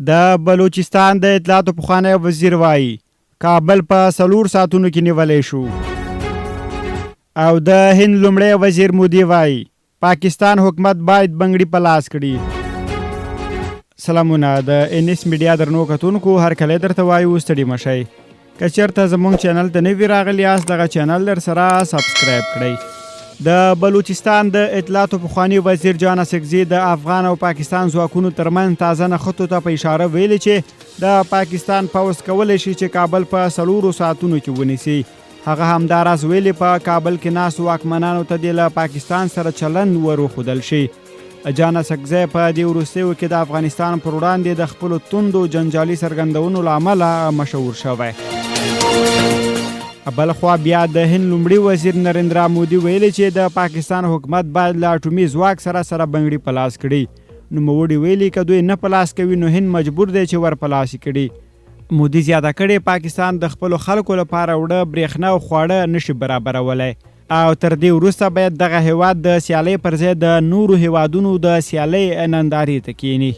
د بلوچستان د اطلاعاتو پخوانی وزیر وایي کابل په 4 ساعتونو کې نیولی شو. او د هند لومړی وزیر مودي وایي پاکستان حکومت باید بنګړي په لاس کړي. سلامونه د انیس میډیا درنو کتونکو هر کله درته وایو ستړي مشئ. که چېرته زموږ چینل ته نوي راغلي یاست دغه چینل در سره سبسکرایب کړئ. د بلوچستان د اطلاعاتو پخوانی وزیر جان اسکزي د افغان او پاکستان ځواکونو ترمنځ تازه نښتو ته په اشاره ویلي چې د پاکستان پوځ کولی شي چې کابل په 4 ساعتونو کې ونیسي. هغه همداراز ویلي په کابل کې ناست واکمنانو ته د له پاکستان سره چلند وروښودل شي. جان اسکزي په دې وروستیو کې د افغانستان پر وړاندې د خپلو توندو جنجالي څرګندونو له امله مشهور شوی. بلخوا بیا د هند لومړي وزیر نریندرا مودي ویلي چې د پاکستان حکومت باید له اټومي ځواک سره بنګړي په لاس کړي. نوموړي ویلي که دوی نه په لاس کوي نو هند مجبور دی چې ور په لاس کړي. مودي زیاته کړې پاکستان د خپلو خلکو لپاره وړه برېښنا او خواړه نشي برابرولی او تر دې وروسته باید دغه هیواد د سیالۍ پر ځای د نورو هیوادونو د سیالۍ نندارې ته کینی.